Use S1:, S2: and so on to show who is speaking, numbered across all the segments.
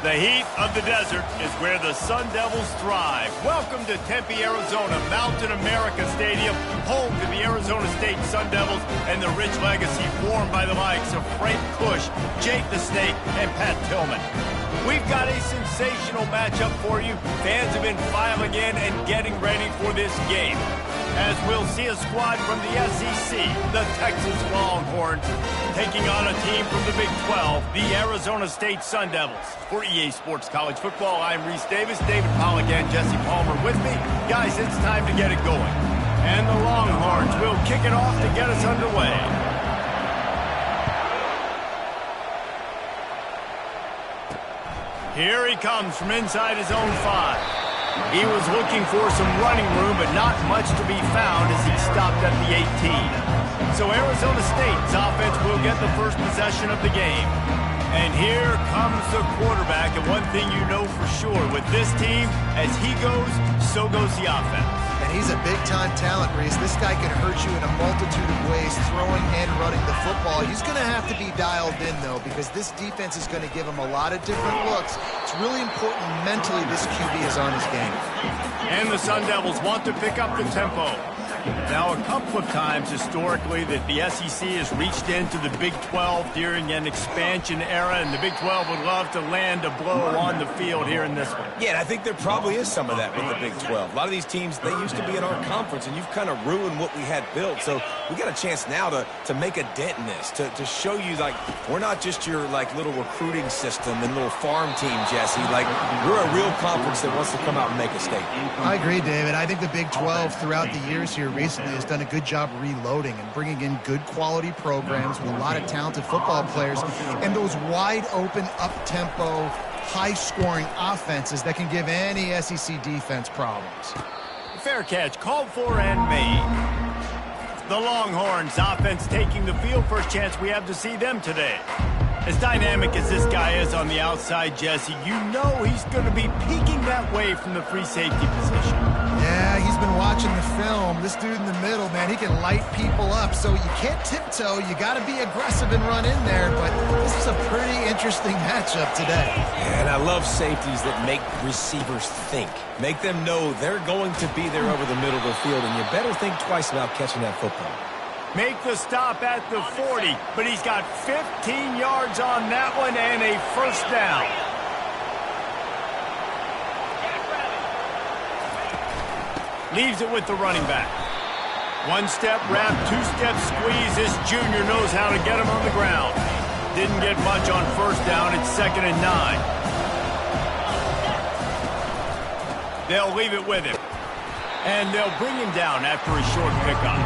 S1: The heat of the desert is where the Sun Devils thrive. Welcome to Tempe, Arizona, Mountain America Stadium, home to the Arizona State Sun Devils and the rich legacy formed by the likes of Frank Kush, Jake the Snake, and Pat Tillman. We've got a sensational matchup for you. Fans have been filing in and getting ready for this game, as we'll see a squad from the SEC, the Texas Longhorns, taking on a team from the Big 12, the Arizona State Sun Devils. For EA Sports College Football, I'm Reese Davis, David Pollack, and Jesse Palmer with me. Guys, it's time to get it going. And the Longhorns will kick it off to get us underway. Here he comes from inside his own 5. He was looking for some running room, but not much to be found as he stopped at the 18. So Arizona State's offense will get the first possession of the game. And here comes the quarterback, and one thing you know for sure, with this team, as he goes, so goes the offense.
S2: And he's a big-time talent, Reese. This guy can hurt you in a multitude of ways, throwing and running the football. He's going to have to be dialed in, though, because this defense is going to give him a lot of different looks. It's really important mentally this QB is on his game.
S1: And the Sun Devils want to pick up the tempo. Now, a couple of times historically that the SEC has reached into the Big 12 during an expansion era, and the Big 12 would love to land a blow on the field here in this one.
S3: Yeah, and I think there probably is some of that with the Big 12. A lot of these teams, they used to be in our conference, and you've kind of ruined what we had built. So we got a chance now to make a dent in this, to show you, like, we're not just your, like, little recruiting system and little farm team, Jesse. Like, we're a real conference that wants to come out and make a statement.
S2: I agree, David. I think the Big 12 throughout the years here recently has done a good job reloading and bringing in good quality programs with a lot of talented football players and those wide open, up-tempo, high-scoring offenses that can give any SEC defense problems.
S1: Fair catch, called for and made. The Longhorns offense taking the field. First chance we have to see them today. As dynamic as this guy is on the outside, Jesse, you know he's going to be peeking that way from the free safety position.
S2: Yeah, he's been watching the film. This dude in the middle, man, he can light people up. So you can't tiptoe. You got to be aggressive and run in there. But this is a pretty interesting matchup today.
S3: And I love safeties that make receivers think. Make them know they're going to be there over the middle of the field, and you better think twice about catching that football.
S1: Make the stop at the 40, but he's got 15 yards on that one and a first down. Leaves it with the running back. One-step wrap, two-step squeeze. This junior knows how to get him on the ground. Didn't get much on first down. It's 2nd and 9. They'll leave it with him. And they'll bring him down after a short pickup.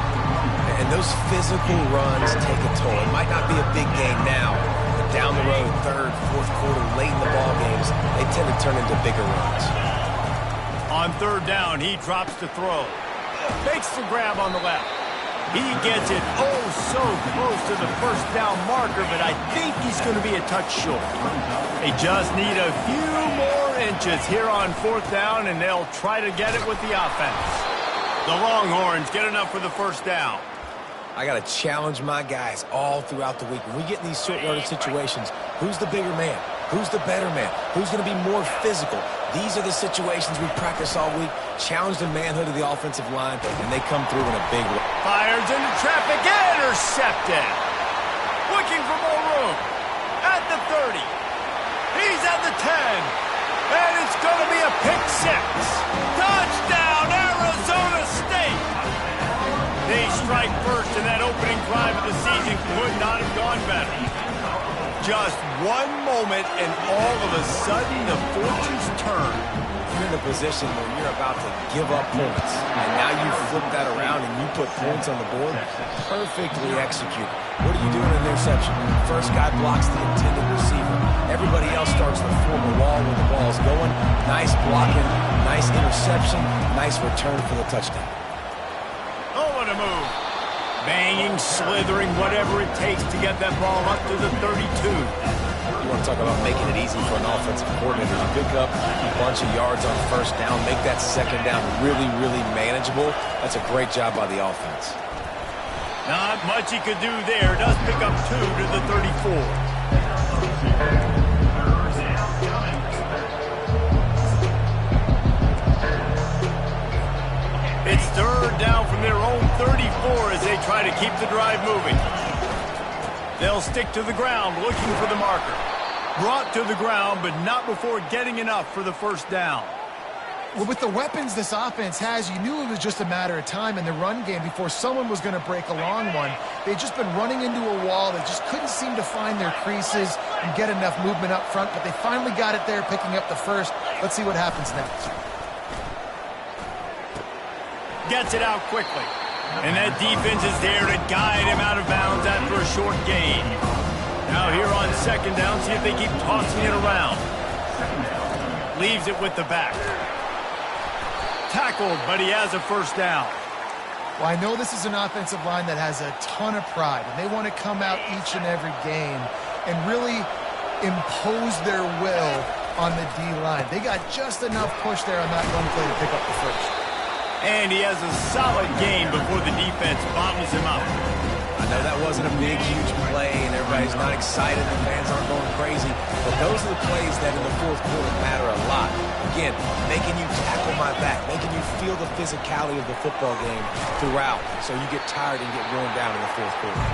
S3: And those physical runs take a toll. It might not be a big game now, but down the road, 3rd, 4th quarter, late in the ball games, they tend to turn into bigger runs.
S1: On 3rd down, he drops to throw. Fakes the grab on the left. He gets it oh so close to the first down marker, but I think he's going to be a touch short. They just need a few more inches here on 4th down, and they'll try to get it with the offense. The Longhorns get enough for the first down.
S3: I got to challenge my guys all throughout the week. When we get in these short yardage situations, who's the bigger man? Who's the better man? Who's going to be more physical? These are the situations we practice all week. Challenge the manhood of the offensive line, and they come through in a big way.
S1: Fires into traffic, intercepted. Looking for more room. At the 30. He's at the 10. And it's going to be a pick 6. Touchdown, Arizona State. They strike first, and that opening drive of the season could not have gone better. Just one moment, and all of a sudden, the fortunes turn.
S3: You're in a position where you're about to give up points, and now you flip that around and you put points on the board. Perfectly executed. What do you do in an interception? First guy blocks the intended receiver. Everybody else starts to form a wall when the ball's going. Nice blocking, nice interception, nice return for the touchdown.
S1: Oh, what a move. Banging, slithering, whatever it takes to get that ball up to the 32.
S3: You want to talk about making it easy for an offensive coordinator. You pick up a bunch of yards on first down, make that second down really, really manageable. That's a great job by the offense.
S1: Not much he could do there. Does pick up 2 to the 34. try to keep the drive moving. They'll stick to the ground looking for the marker. Brought to the ground, but not before getting enough for the first down.
S2: Well, with the weapons this offense has, you knew it was just a matter of time in the run game before someone was going to break a long one. They'd just been running into a wall. They just couldn't seem to find their creases and get enough movement up front, but they finally got it there, picking up the first. Let's see what happens next.
S1: Gets it out quickly. And that defense is there to guide him out of bounds after a short gain. Now here on second down, see if they keep tossing it around. Leaves it with the back. Tackled, but he has a first down.
S2: Well, I know this is an offensive line that has a ton of pride, and they want to come out each and every game and really impose their will on the D-line. They got just enough push there on that run play to pick up the first.
S1: And he has a solid gain before the defense bottles him up.
S3: I know that wasn't a big, huge play, and everybody's not excited. The fans aren't going crazy. But those are the plays that in the fourth quarter matter a lot. Again, making you tackle my back, making you feel the physicality of the football game throughout, so you get tired and get worn down in the fourth quarter.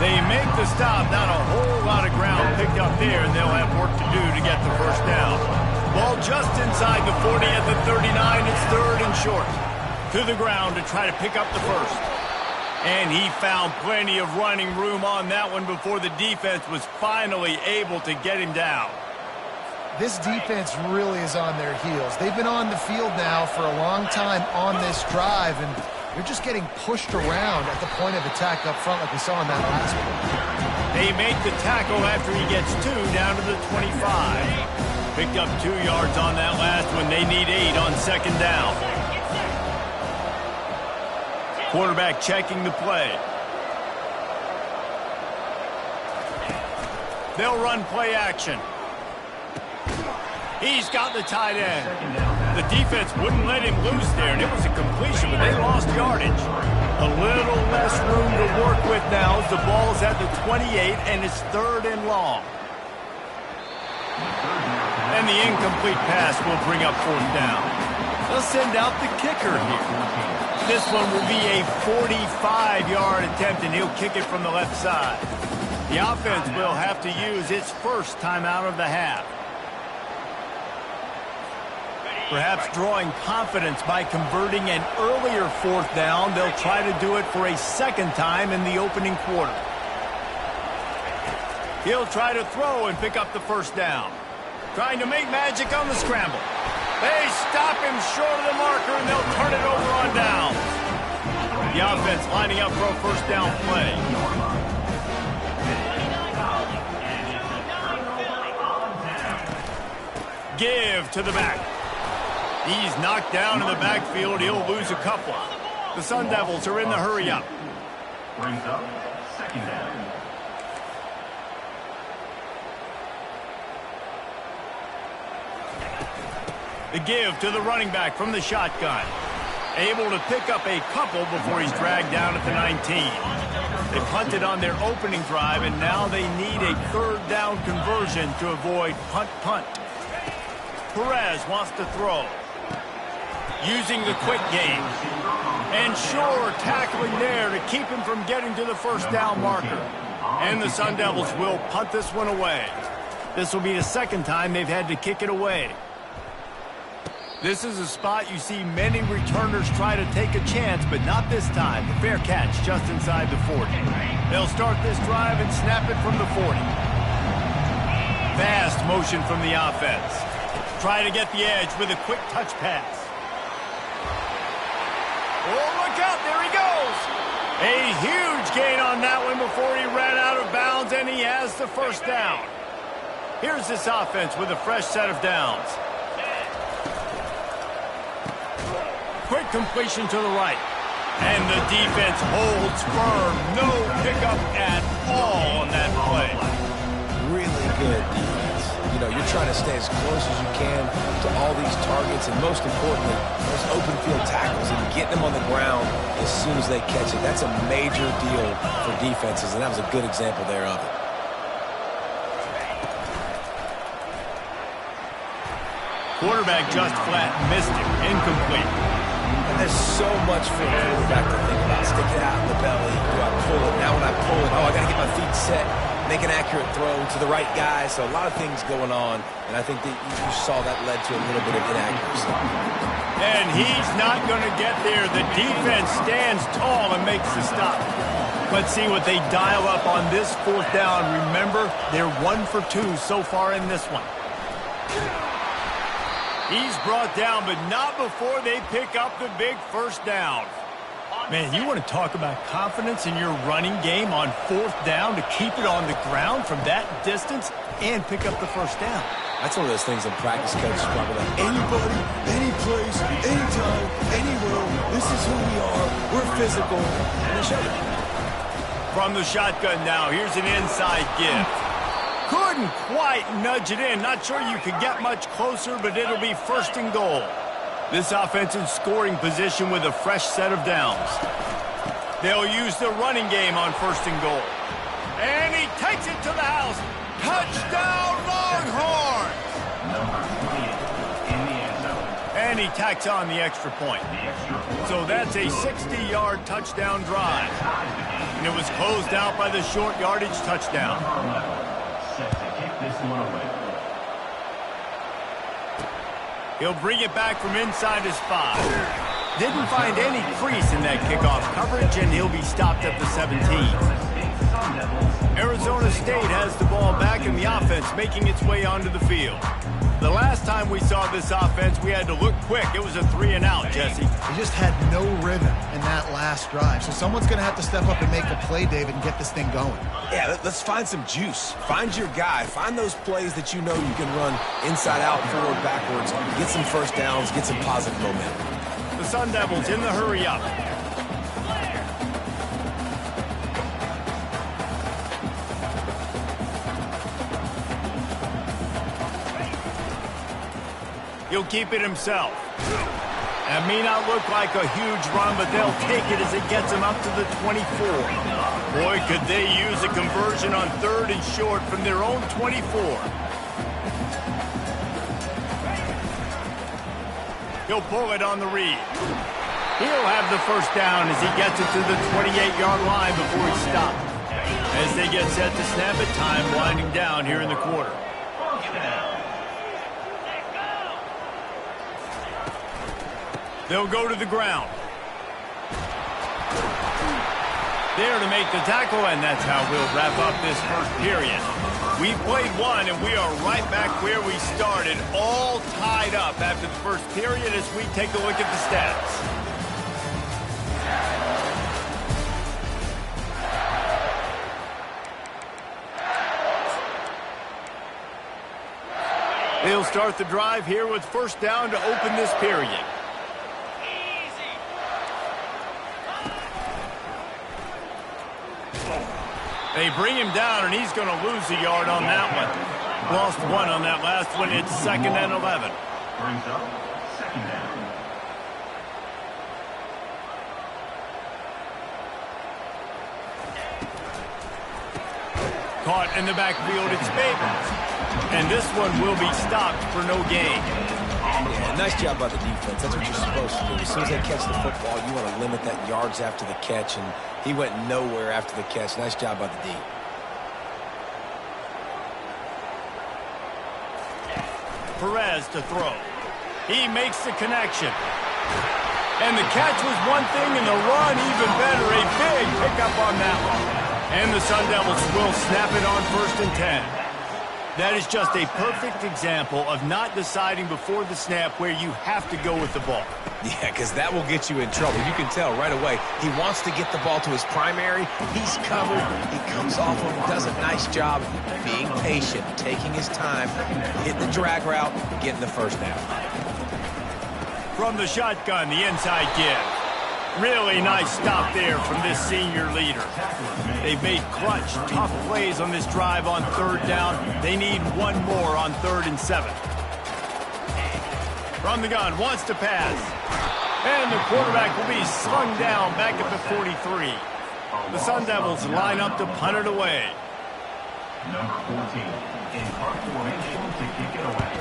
S1: They make the stop. Not a whole lot of ground picked up there, and they'll have work to do to get the first down. Ball just inside the 40 at the 39. It's third and short. To the ground to try to pick up the first. And he found plenty of running room on that one before the defense was finally able to get him down.
S2: This defense really is on their heels. They've been on the field now for a long time on this drive, and they're just getting pushed around at the point of attack up front like we saw in that last one.
S1: They make the tackle after he gets 2 down to the 25. Picked up 2 yards on that last one. They need 8 on second down. Quarterback checking the play. They'll run play action. He's got the tight end. The defense wouldn't let him loose there, and it was a completion, but they lost yardage. A little less room to work with now as the ball's at the 28, and it's third and long. And the incomplete pass will bring up fourth down. They'll send out the kicker here. This one will be a 45-yard attempt, and he'll kick it from the left side. The offense will have to use its first timeout of the half. Perhaps drawing confidence by converting an earlier fourth down, they'll try to do it for a second time in the opening quarter. He'll try to throw and pick up the first down. Trying to make magic on the scramble. They stop him short of the marker, and they'll turn it over on downs. The offense lining up for a first down play. Give to the back. He's knocked down in the backfield. He'll lose a couple. The Sun Devils are in the hurry up.
S4: Brings up second down.
S1: The give to the running back from the shotgun. Able to pick up a couple before he's dragged down at the 19. They punted on their opening drive, and now they need a third down conversion to avoid punt. Perez wants to throw. Using the quick game. And sure, tackling there to keep him from getting to the first down marker. And the Sun Devils will punt this one away. This will be the second time they've had to kick it away. This is a spot you see many returners try to take a chance, but not this time. The fair catch just inside the 40. They'll start this drive and snap it from the 40. Fast motion from the offense. Try to get the edge with a quick touch pass. Oh, look out, there he goes. A huge gain on that one before he ran out of bounds, and he has the first down. Here's this offense with a fresh set of downs. Quick completion to the right. And the defense holds firm. No pickup at all on that play.
S3: Really good defense. You know, you're trying to stay as close as you can to all these targets, and most importantly, those open field tackles and getting them on the ground as soon as they catch it. That's a major deal for defenses, and that was a good example there of it.
S1: Quarterback just flat missed it. Incomplete.
S3: And there's so much for a quarterback to think about. Stick it out in the belly. Do I pull it? Now when I pull it, I got to get my feet set, make an accurate throw to the right guy. So a lot of things going on, and I think that you saw that led to a little bit of inaccuracy.
S1: And he's not going to get there. The defense stands tall and makes the stop. Let's see what they dial up on this fourth down. Remember, they're 1 for 2 so far in this one. He's brought down, but not before they pick up the big first down. Man, you want to talk about confidence in your running game on fourth down to keep it on the ground from that distance and pick up the first down.
S3: That's one of those things in practice coaches probably like, anybody, any place, anytime, anywhere, this is who we are, we're physical, and they show it.
S1: From the shotgun now, here's an inside give. Couldn't quite nudge it in. Not sure you could get much closer, but it'll be first and goal. This offense in scoring position with a fresh set of downs. They'll use the running game on first and goal. And he takes it to the house. Touchdown, Longhorns! And he tacks on the extra point. So that's a 60-yard touchdown drive. And it was closed out by the short yardage touchdown. He'll bring it back from inside his 5. Didn't find any crease in that kickoff coverage, and he'll be stopped at the 17. Arizona State has the ball back, and the offense making its way onto the field. The last time we saw this offense, we had to look quick. It was a 3-and-out, Jesse.
S2: He just had no rhythm in that last drive. So someone's going to have to step up and make a play, David, and get this thing going.
S3: Yeah, let's find some juice. Find your guy. Find those plays that you know you can run inside out, forward, backwards. Get some first downs. Get some positive momentum.
S1: The Sun Devils in the hurry-up. He'll keep it himself. That may not look like a huge run, but they'll take it as it gets him up to the 24. Boy, could they use a conversion on 3rd and short from their own 24. He'll pull it on the read. He'll have the first down as he gets it to the 28-yard line before he stops. As they get set to snap it, time winding down here in the quarter. They'll go to the ground. There to make the tackle, and that's how we'll wrap up this first period. We played one, and we are right back where we started, all tied up after the first period as we take a look at the stats. They'll start the drive here with first down to open this period. They bring him down, and he's going to lose a yard on that one. Lost 1 on that last one. It's 2nd and 11.
S4: Brings up 2nd down.
S1: Caught in the backfield, it's Babers. And this one will be stopped for no gain.
S3: Yeah, nice job by the defense. That's what you're supposed to do. As soon as they catch the football, you want to limit that yards after the catch, and he went nowhere after the catch. Nice job by the D.
S1: Perez to throw. He makes the connection. And the catch was one thing, and the run even better. A big pickup on that one. And the Sun Devils will snap it on 1st and 10. That is just a perfect example of not deciding before the snap where you have to go with the ball.
S3: Yeah, because that will get you in trouble. You can tell right away. He wants to get the ball to his primary. He's covered. He comes off him, does a nice job being patient, taking his time, hitting the drag route, getting the first down.
S1: From the shotgun, the inside give. Really nice stop there from this senior leader. They've made clutch, tough plays on this drive on 3rd down. They need one more on 3rd and 7. From the gun, wants to pass. And the quarterback will be slung down back at the 43. The Sun Devils line up to punt it away.
S4: Number 14 in park formation to kick it away.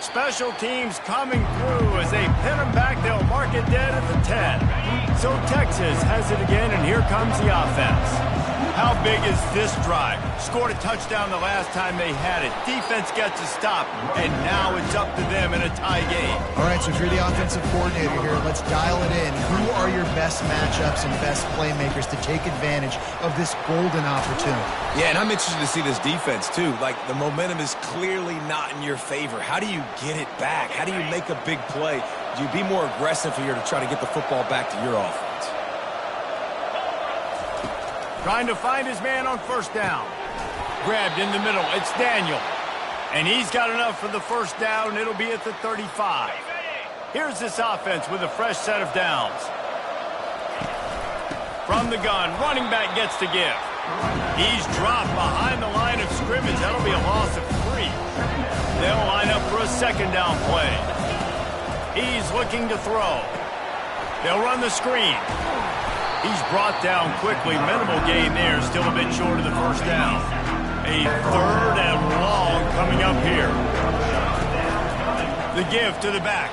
S1: Special teams coming through as they pin them back. They'll mark it dead at the 10. So Texas has it again, and here comes the offense. How big is this drive? Scored a touchdown the last time they had it. Defense gets a stop, and now it's up to them in a tie game.
S2: All right, so if you're the offensive coordinator here, let's dial it in. Who are your best matchups and best playmakers to take advantage of this golden opportunity?
S3: Yeah, and I'm interested to see this defense, too. Like, the momentum is clearly not in your favor. How do you get it back? How do you make a big play? Do you be more aggressive here to try to get the football back to your offense?
S1: Trying to find his man on first down. Grabbed in the middle. It's Daniel. And he's got enough for the first down. It'll be at the 35. Here's this offense with a fresh set of downs. From the gun, running back gets to give. He's dropped behind the line of scrimmage. That'll be a loss of 3. They'll line up for a second down play. He's looking to throw. They'll run the screen. He's brought down quickly. Minimal gain there. Still a bit short of the first down. A third and long coming up here. The give to the back.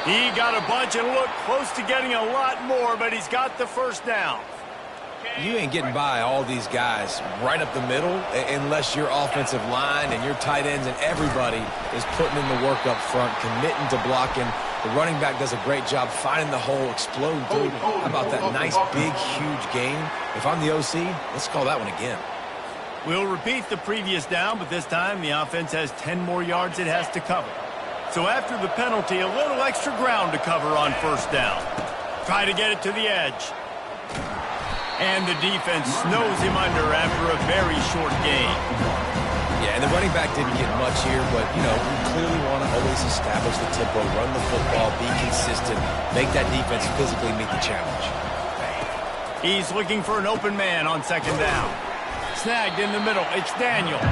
S1: He got a bunch and looked close to getting a lot more, but he's got the first down.
S3: You ain't getting by all these guys right up the middle unless your offensive line and your tight ends and everybody is putting in the work up front, committing to blocking. The running back does a great job finding the hole, exploding through. How about that nice, big, huge gain? If I'm the OC, let's call that one again.
S1: We'll repeat the previous down, but this time the offense has 10 more yards it has to cover. So after the penalty, a little extra ground to cover on first down. Try to get it to the edge. And the defense snows him under after a very short gain.
S3: Yeah, and the running back didn't get much here, but, you know, we clearly want to always establish the tempo, run the football, be consistent, make that defense physically meet the challenge.
S1: He's looking for an open man on second down. Snagged in the middle. It's Daniel.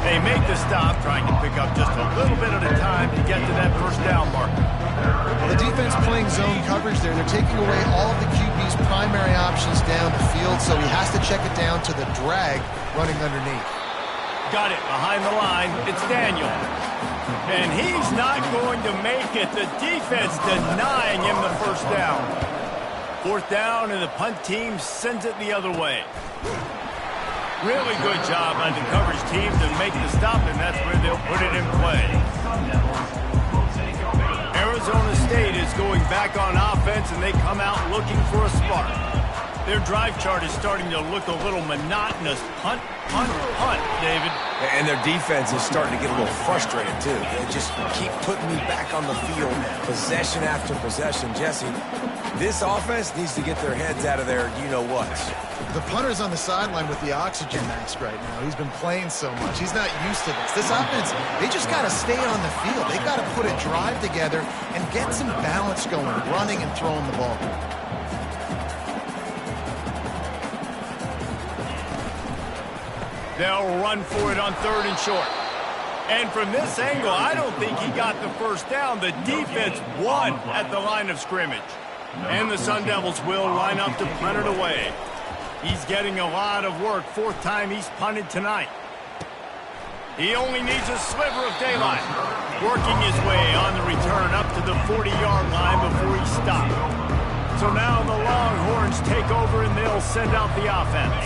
S1: They make the stop, trying to pick up just a little bit at a time to get to that first down marker.
S2: Well, the defense playing zone coverage there. They're taking away all of the QB's primary options down the field, so he has to check it down to the drag running underneath.
S1: Got it behind the line. It's Daniel. And he's not going to make it. The defense denying him the first down. Fourth down, and the punt team sends it the other way. Really good job on the coverage team to make the stop, and that's where they'll put it in play. Arizona State is going back on offense, and they come out looking for a spark. Their drive chart is starting to look a little monotonous. Punt, punt, punt, David.
S3: And their defense is starting to get a little frustrated, too. They just keep putting me back on the field, possession after possession. Jesse, this offense needs to get their heads out of their you-know-what.
S2: The punter's on the sideline with the oxygen mask right now. He's been playing so much. He's not used to this. This offense, they just got to stay on the field. They got to put a drive together and get some balance going, running and throwing the ball.
S1: They'll run for it on third and short. And from this angle, I don't think he got the first down. The defense won at the line of scrimmage. And the Sun Devils will line up to punt it away. He's getting a lot of work. Fourth time he's punted tonight. He only needs a sliver of daylight. Working his way on the return up to the 40-yard line before he stopped. So now the Longhorns take over and they'll send out the offense.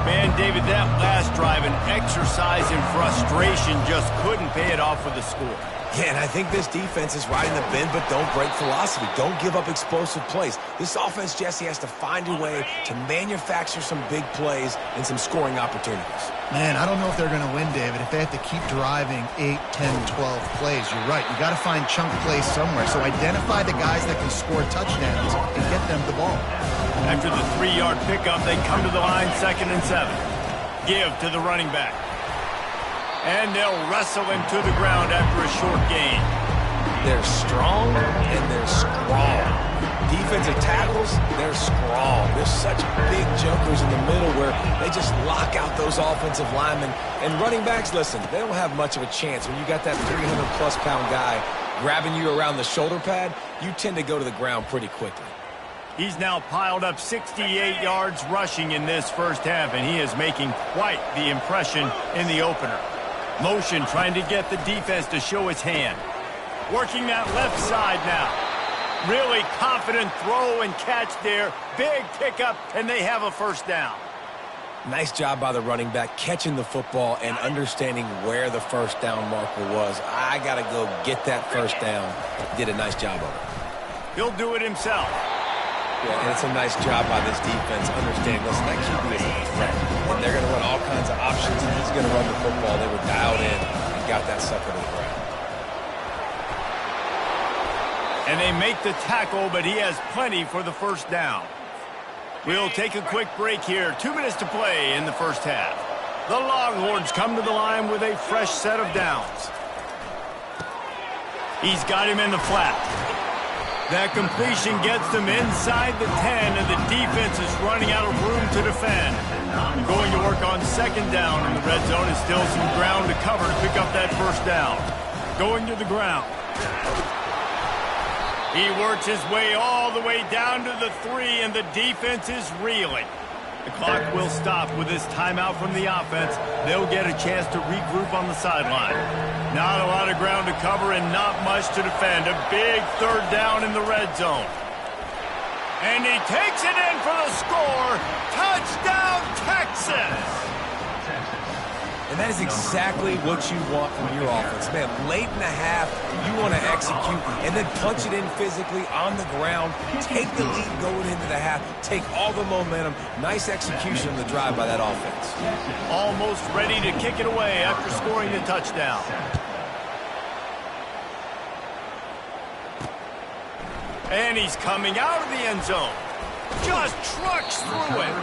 S1: Man, David, that last drive, an exercise in frustration, just couldn't pay it off with a score.
S3: Yeah, and I think this defense is riding the bend, but don't break philosophy. Don't give up explosive plays. This offense, Jesse, has to find a way to manufacture some big plays and some scoring opportunities.
S2: Man, I don't know if they're going to win, David, if they have to keep driving 8, 10, 12 plays. You're right. You got to find chunk plays somewhere. So identify the guys that can score touchdowns and get them the ball.
S1: After the 3-yard pickup, they come to the line, 2nd and 7. Give to the running back. And they'll wrestle him to the ground after a short gain.
S3: They're strong and they're strong. Defensive tackles, they're strong. They're such big jumpers in the middle where they just lock out those offensive linemen. And running backs, listen, they don't have much of a chance. When you got that 300-plus pound guy grabbing you around the shoulder pad, you tend to go to the ground pretty quickly.
S1: He's now piled up 68 yards rushing in this first half, and he is making quite the impression in the opener. Motion trying to get the defense to show his hand. Working that left side now. Really confident throw and catch there. Big pickup, and they have a first down.
S3: Nice job by the running back catching the football and understanding where the first down marker was. I got to go get that first down. Did a nice job of it.
S1: He'll do it himself.
S3: Yeah, and it's a nice job by this defense understanding, listen, that QB is a threat. And they're going to run all kinds of options, and he's going to run the football. They were dialed in and got that sucker to the ground.
S1: And they make the tackle, but he has plenty for the first down. We'll take a quick break here. 2 minutes to play in the first half. The Longhorns come to the line with a fresh set of downs. He's got him in the flat. That completion gets them inside the 10, and the defense is running out of room to defend. Going to work on second down in the red zone is still some ground to cover to pick up that first down. Going to the ground. He works his way all the way down to the 3, and the defense is reeling. The clock will stop with this timeout from the offense. They'll get a chance to regroup on the sideline. Not a lot of ground to cover and not much to defend. A big third down in the red zone. And he takes it in for the score. Touchdown, Texas!
S3: And that is exactly what you want from your offense. Man, late in the half, you want to execute and then punch it in physically on the ground. Take the lead going into the half. Take all the momentum. Nice execution of the drive by that offense.
S1: Almost ready to kick it away after scoring the touchdown. And he's coming out of the end zone. Just trucks through it.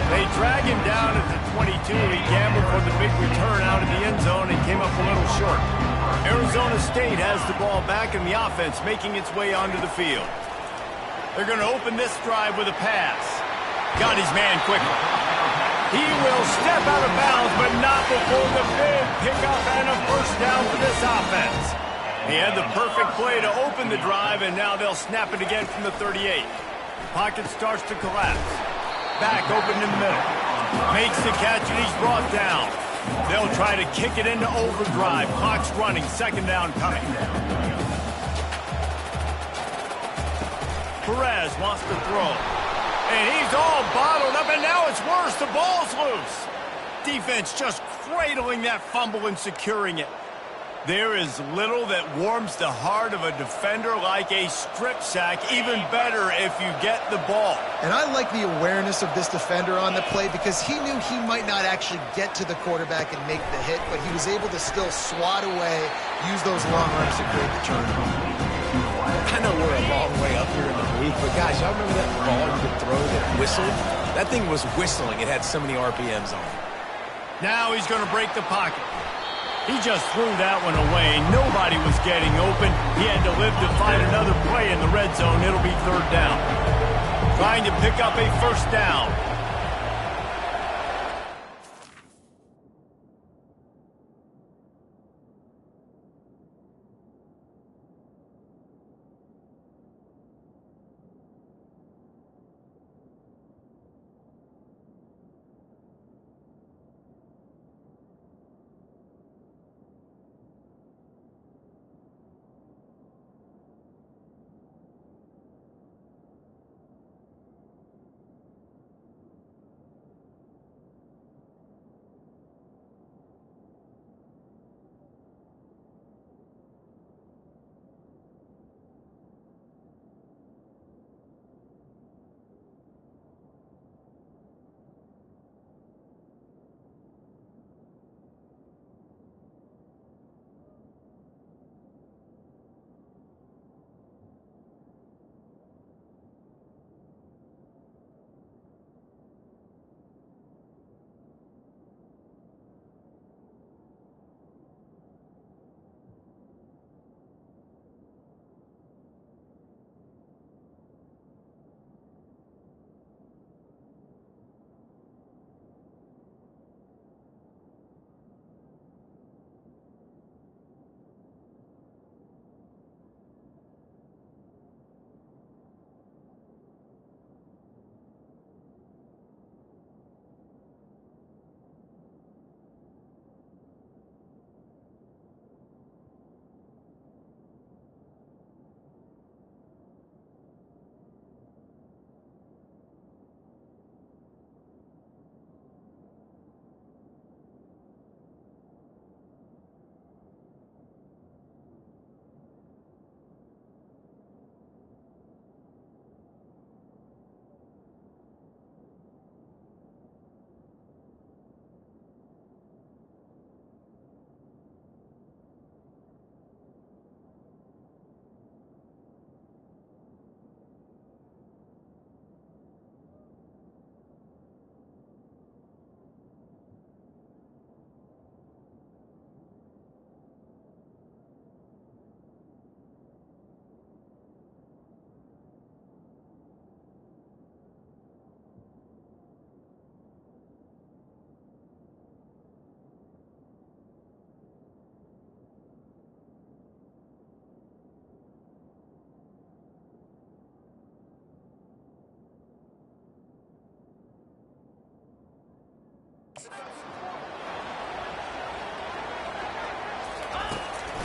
S1: They drag him down at the 22. He gambled for the big return out of the end zone and came up a little short. Arizona State has the ball back in the offense, making its way onto the field. They're going to open this drive with a pass. Got his man quickly. He will step out of bounds, but not before the big pickup and a first down for this offense. He had the perfect play to open the drive, and now they'll snap it again from the 38. Pocket starts to collapse. Back open in the middle. Makes the catch, and he's brought down. They'll try to kick it into overdrive. Clock's running. Second down coming. Perez wants to throw. And he's all bottled up, and now it's worse. The ball's loose. Defense just cradling that fumble and securing it. There is little that warms the heart of a defender like a strip sack. Even better if you get the ball.
S2: And I like the awareness of this defender on the play because he knew he might not actually get to the quarterback and make the hit, but he was able to still swat away, use those long runs to create the turnover.
S3: I know we're a long way up here in the booth, but guys, y'all remember that ball you could throw that whistled? That thing was whistling. It had so many RPMs on it.
S1: Now he's going to break the pocket. He just threw that one away. Nobody was getting open. He had to live to find another play in the red zone. It'll be third down. Trying to pick up a first down.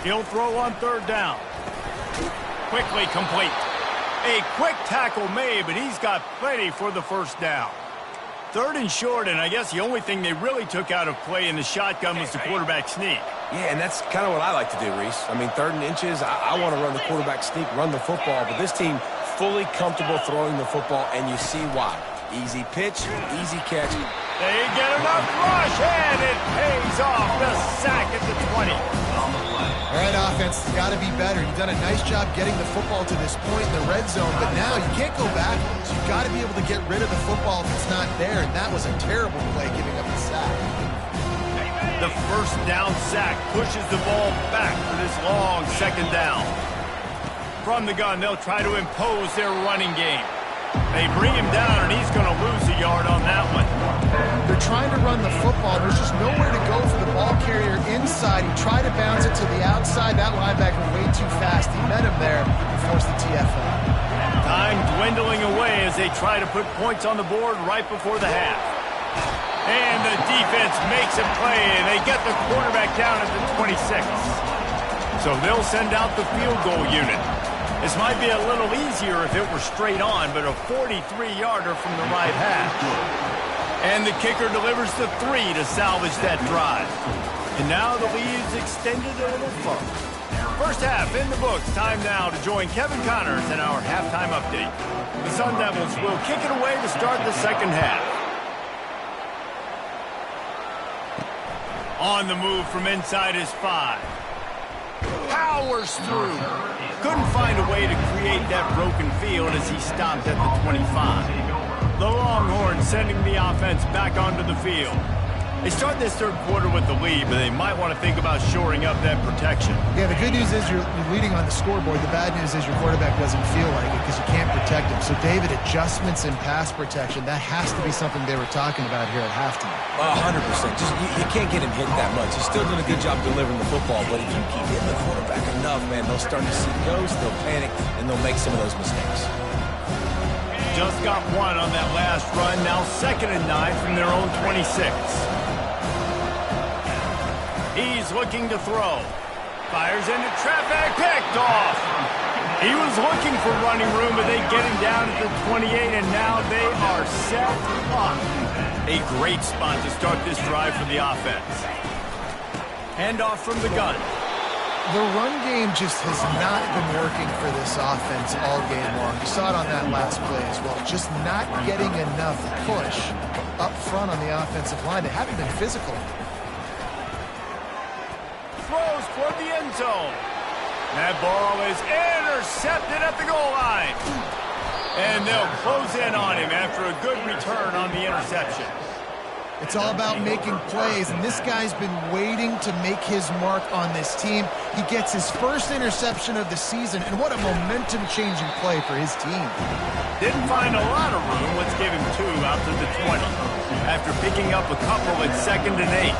S1: He'll throw on third down. Quickly complete. A quick tackle made, but he's got plenty for the first down. Third and short, and I guess the only thing they really took out of play in the shotgun was the quarterback sneak.
S3: Yeah, and that's kind of what I like to do, Reese. I mean, 3rd and inches, I want to run the quarterback sneak, run the football, but this team fully comfortable throwing the football, and you see why. Easy pitch, easy catch.
S1: They get enough rush, and it pays off. The sack at the 20.
S2: All right, offense, it's got to be better. You've done a nice job getting the football to this point in the red zone, but now you can't go backwards. You've got to be able to get rid of the football if it's not there, and that was a terrible play giving up the sack.
S1: The first down sack pushes the ball back for this long second down. From the gun, they'll try to impose their running game. They bring him down, and he's going to lose a yard on that one.
S2: They're trying to run the football. There's just nowhere to go for the ball carrier inside. He tried to bounce it to the outside. That linebacker way too fast. He met him there and forced the TFL.
S1: Time dwindling away as they try to put points on the board right before the half. And the defense makes a play, and they get the quarterback down at the 26. So they'll send out the field goal unit. This might be a little easier if it were straight on, but a 43-yarder from the right half. And the kicker delivers the 3 to salvage that drive. And now the lead is extended a little further. First half in the books. Time now to join Kevin Connors in our halftime update. The Sun Devils will kick it away to start the second half. On the move from inside is 5. Powers through. Couldn't find a way to create that broken field as he stopped at the 25. The Longhorns sending the offense back onto the field. They start this third quarter with the lead, but they might want to think about shoring up that protection.
S2: Yeah, the good news is you're leading on the scoreboard. The bad news is your quarterback doesn't feel like it because you can't protect him. So, David, adjustments in pass protection, that has to be something they were talking about here at halftime.
S3: 100%. Just you can't get him hit that much. He's still doing a good job delivering the football, but if you keep hitting the quarterback enough, man, they'll start to see ghosts, they'll panic, and they'll make some of those mistakes.
S1: Just got one on that last run. Now 2nd and 9 from their own 26. He's looking to throw. Fires into traffic, picked off. He was looking for running room, but they get him down at the 28, and now they are set up. A great spot to start this drive for the offense. Handoff from the gun.
S2: The run game just has not been working for this offense all game long. You saw it on that last play as well. Just not getting enough push up front on the offensive line. They haven't been physical.
S1: Throws toward the end zone. That ball is intercepted at the goal line. And they'll close in on him after a good return on the interception.
S2: It's all about making plays, and this guy's been waiting to make his mark on this team. He gets his first interception of the season, and what a momentum-changing play for his team.
S1: Didn't find a lot of room. Let's give him 2 out to the 20. After picking up a couple at 2nd and 8.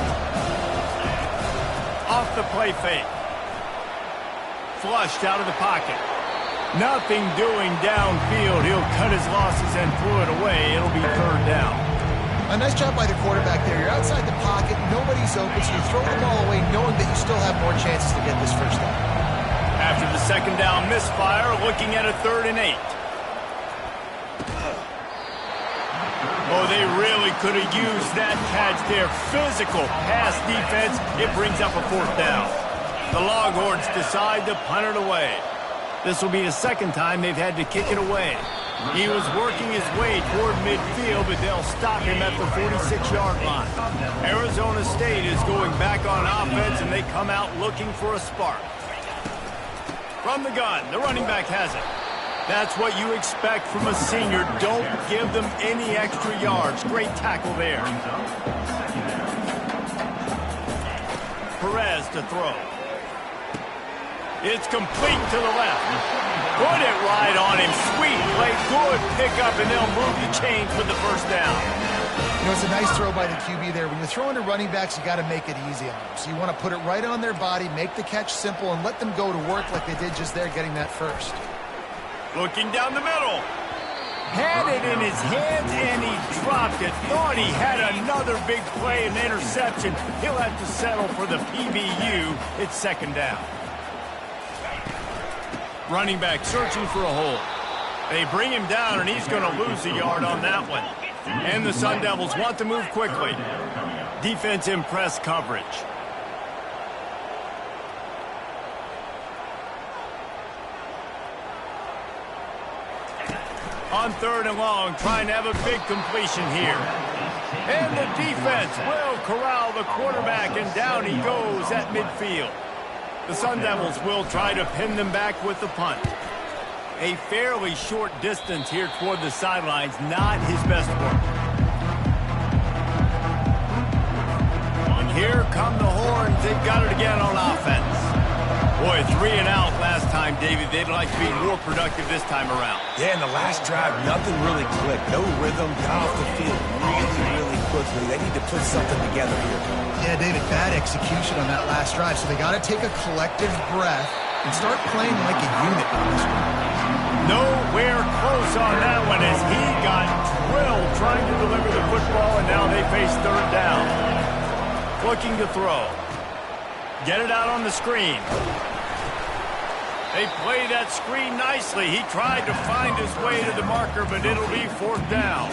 S1: Off the play fake. Flushed out of the pocket. Nothing doing downfield. He'll cut his losses and throw it away. It'll be 3rd down.
S2: A nice job by the quarterback there. You're outside the pocket. Nobody's open, so you throw the ball away knowing that you still have more chances to get this first down.
S1: After the 2nd down misfire, looking at a 3rd and 8. Oh, they really could have used that catch there. Physical pass defense. It brings up a 4th down. The Longhorns decide to punt it away. This will be the 2nd time they've had to kick it away. He was working his way toward midfield, but they'll stop him at the 46-yard line. Arizona State is going back on offense, and they come out looking for a spark. From the gun, the running back has it. That's what you expect from a senior. Don't give them any extra yards. Great tackle there. Perez to throw. It's complete to the left. Put it right on him. Sweet play. Good pickup, and they'll move the chains with the first down.
S2: You know, it's a nice throw by the QB there. When you're throwing to running backs, you got to make it easy on them. So you want to put it right on their body, make the catch simple, and let them go to work like they did just there getting that first.
S1: Looking down the middle. Had it in his hands, and he dropped it. Thought he had another big play and interception. He'll have to settle for the PBU. It's second down. Running back searching for a hole. They bring him down, and he's going to lose a yard on that one. And the Sun Devils want to move quickly. Defense in press coverage. On third and long, trying to have a big completion here. And the defense will corral the quarterback, and down he goes at midfield. The Sun Devils will try to pin them back with the punt. A fairly short distance here toward the sidelines, not his best work. And here come the horns. They've got it again on offense. Boy, 3 and out last time, David. They'd like to be more productive this time around.
S3: Yeah, in the last drive, nothing really clicked. No rhythm, got off the field really quickly. They need to put something together here.
S2: Yeah, David, bad execution on that last drive. So they got to take a collective breath and start playing like a unit on this one.
S1: Nowhere close on that one as he got drilled trying to deliver the football, and now they face third down. Looking to throw. Get it out on the screen. They play that screen nicely. He tried to find his way to the marker, but it'll be fourth down.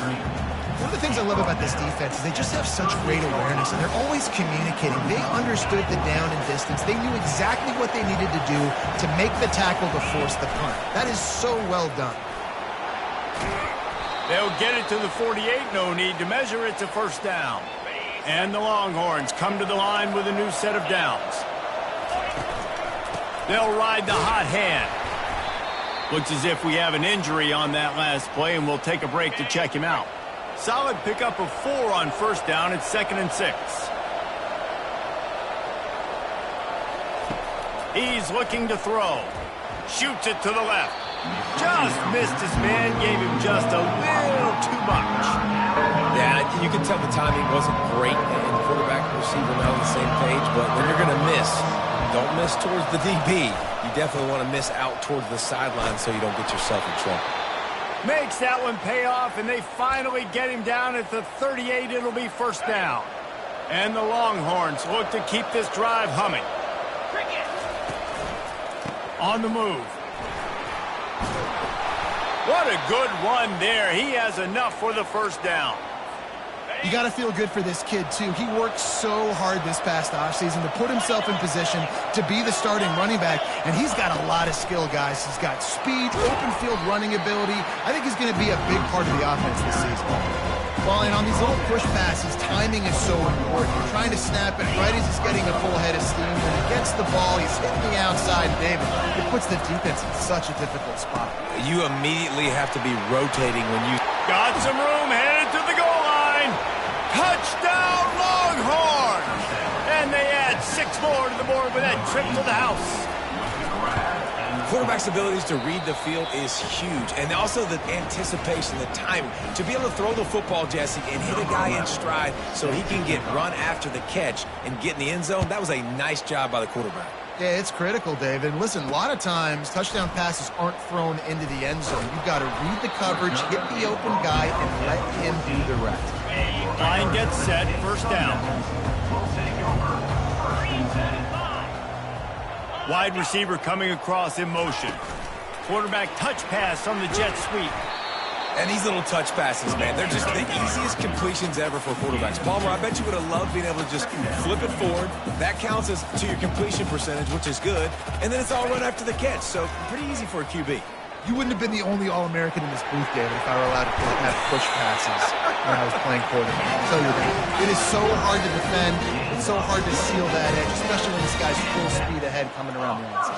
S2: One of the things I love about this defense is they just have such great awareness, and they're always communicating. They understood the down and distance. They knew exactly what they needed to do to make the tackle to force the punt. That is so well done.
S1: They'll get it to the 48. No need to measure it to first down. And the Longhorns come to the line with a new set of downs. They'll ride the hot hand. Looks as if we have an injury on that last play, and we'll take a break to check him out. Solid pickup of 4 on first down. It's 2nd and 6. He's looking to throw. Shoots it to the left. Just missed his man. Gave him just a little too much.
S3: Yeah, you can tell the timing wasn't great, and the quarterback and receiver not on the same page, but when you're going to miss, don't miss towards the DB. You definitely want to miss out towards the sideline so you don't get yourself in trouble.
S1: Makes that one pay off, and they finally get him down at the 38. It'll be first down. And the Longhorns look to keep this drive humming. On the move. What a good run there. He has enough for the first down.
S2: You got to feel good for this kid, too. He worked so hard this past offseason to put himself in position to be the starting running back, and he's got a lot of skill, guys. He's got speed, open field running ability. I think he's going to be a big part of the offense this season. Well, and on these little push passes, timing is so important. You're trying to snap it right as he's getting a full head of steam. When he gets the ball, he's hitting the outside, David. It puts the defense in such a difficult spot.
S3: You immediately have to be rotating when you...
S1: Got some room, headed to the goal line. Touchdown, Longhorns! And they add 6 more to the board with that trip to the house.
S3: Quarterback's abilities to read the field is huge, and also the anticipation, the timing. To be able to throw the football, Jesse, and hit a guy in stride so he can get run after the catch and get in the end zone, that was a nice job by the quarterback.
S2: Yeah, it's critical, David. Listen, a lot of times touchdown passes aren't thrown into the end zone. You've got to read the coverage, hit the open guy, and let him do the rest.
S1: Line gets set, first down. Wide receiver coming across in motion. Quarterback touch pass on the jet sweep.
S3: And these little touch passes, man, they're just the easiest completions ever for quarterbacks. Palmer, I bet you would have loved being able to just flip it forward. That counts as to your completion percentage, which is good. And then it's all run after the catch, so pretty easy for a QB.
S2: You wouldn't have been the only All-American in this booth, David, if I were allowed to have push passes when I was playing quarterback. I'll tell you that. It is so hard to defend. It's so hard to seal that edge, especially when this guy's full speed ahead coming around the inside.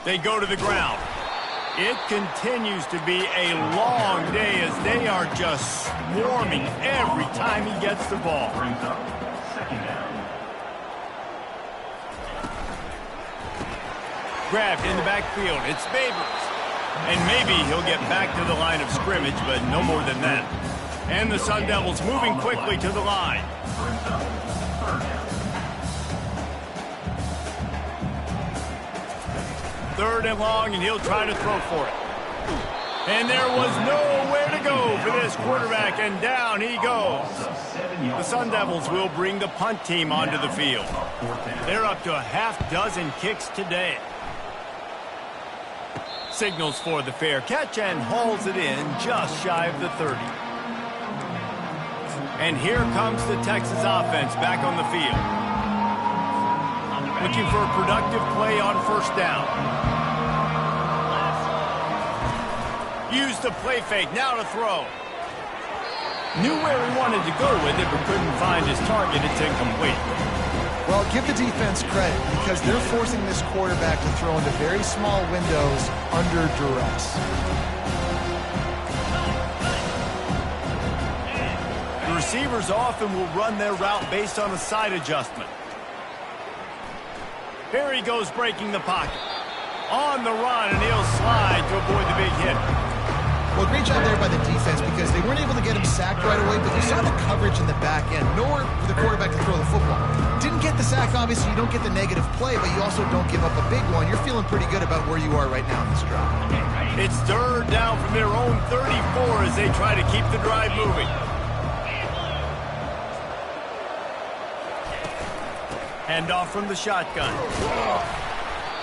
S1: They go to the ground. It continues to be a long day as they are just swarming every time he gets the ball. Grabbed in the backfield. It's Babers. And maybe he'll get back to the line of scrimmage, but no more than that. And the Sun Devils moving quickly to the line. 3rd and long, and he'll try to throw for it. And there was nowhere to go for this quarterback, and down he goes. The Sun Devils will bring the punt team onto the field. They're up to a half-dozen kicks today. Signals for the fair catch and hauls it in just shy of the 30. And here comes the Texas offense back on the field. Looking for a productive play on 1st down. Use the play fake, now to throw. Knew where he wanted to go with it, but couldn't find his target. It's incomplete.
S2: Well, give the defense credit because they're forcing this quarterback to throw into very small windows under duress.
S1: The receivers often will run their route based on a side adjustment. Here he goes, breaking the pocket. On the run, and he'll slide to avoid the big hit.
S2: Well, great job there by the defense because they weren't able to get him sacked right away, but you saw the coverage in the back end. Nowhere for the quarterback to throw the football. Didn't get the sack, obviously. You don't get the negative play, but you also don't give up a big one. You're feeling pretty good about where you are right now in this drive.
S1: It's 3rd down from their own 34 as they try to keep the drive moving. Handoff from the shotgun.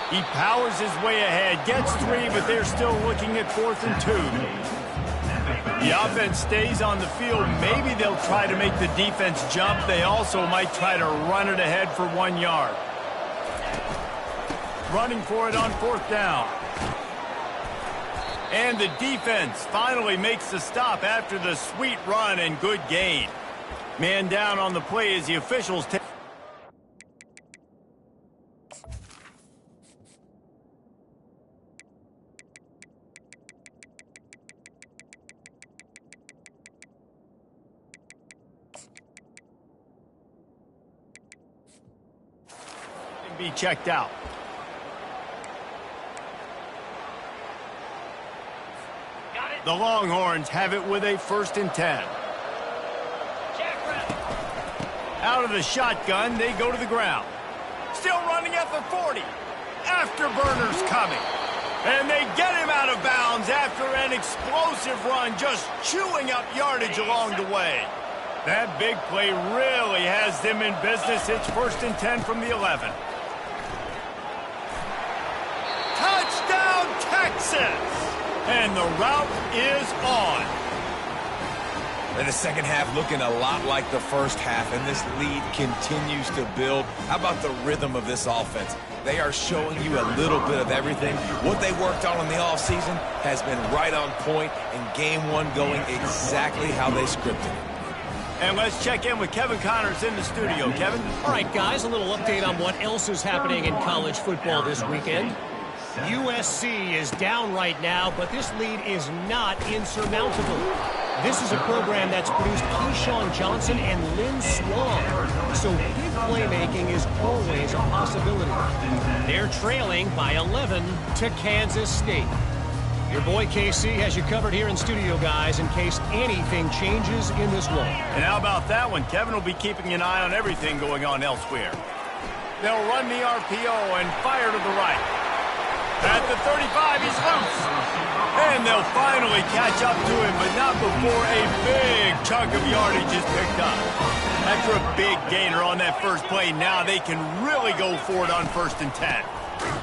S1: He powers his way ahead, gets 3, but they're still looking at 4th and 2. The offense stays on the field. Maybe they'll try to make the defense jump. They also might try to run it ahead for 1 yard. Running for it on 4th down. And the defense finally makes the stop after the sweet run and good gain. Man down on the play as the officials take. Be checked out. The Longhorns have it with a 1st and 10. Out of the shotgun, they go to the ground. Still running at the 40. Afterburners coming. And they get him out of bounds after an explosive run, just chewing up yardage along the way. That big play really has them in business. It's 1st and 10 from the 11. Touchdown, Texas! And the route is on.
S3: And the second half looking a lot like the first half, and this lead continues to build. How about the rhythm of this offense? They are showing you a little bit of everything. What they worked on in the offseason has been right on point, and game 1 going exactly how they scripted it.
S1: And let's check in with Kevin Connors in the studio. Kevin?
S5: All right, guys, a little update on what else is happening in college football this weekend. USC is down right now, but this lead is not insurmountable. This is a program that's produced Keyshawn Johnson and Lynn Swan, so big playmaking is always a possibility. They're trailing by 11 to Kansas State. Your boy KC has you covered here in studio, guys, in case anything changes in this one.
S1: And how about that one? Kevin will be keeping an eye on everything going on elsewhere. They'll run the RPO and fire to the right. At the 35, he's loose. And they'll finally catch up to him, but not before a big chunk of yardage is picked up. After a big gainer on that first play, now they can really go for it on 1st and 10.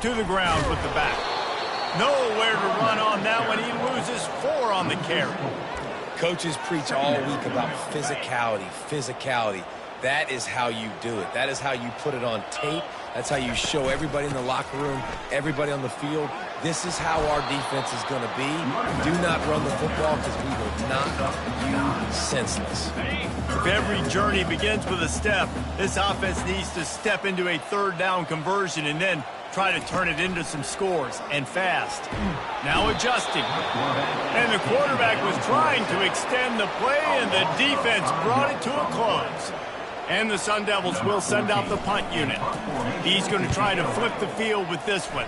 S1: To the ground with the back. Nowhere to run on that one. He loses 4 on the carry.
S3: Coaches preach all week about physicality, physicality. That is how you do it. That is how you put it on tape. That's how you show everybody in the locker room, everybody on the field. This is how our defense is going to be. Do not run the football because we will knock you senseless.
S1: If every journey begins with a step, this offense needs to step into a 3rd down conversion and then try to turn it into some scores, and fast. Now adjusting. And the quarterback was trying to extend the play, and the defense brought it to a close. And the Sun Devils will send out the punt unit. He's going to try to flip the field with this one.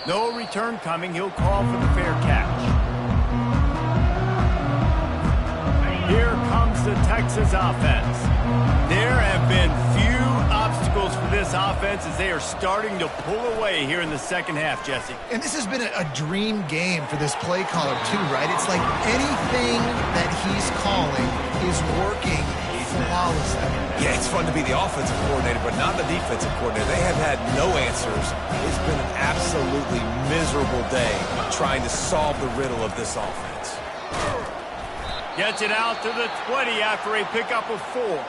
S1: No return coming. He'll call for the fair catch. Here comes the Texas offense. There have been few obstacles for for this offense as they are starting to pull away here in the second half, Jesse.
S2: And this has been a dream game for this play caller, too, right? It's like anything that he's calling is working flawlessly.
S3: Yeah, it's fun to be the offensive coordinator, but not the defensive coordinator. They have had no answers. It's been an absolutely miserable day trying to solve the riddle of this offense.
S1: Gets it out to the 20 after a pickup of 4.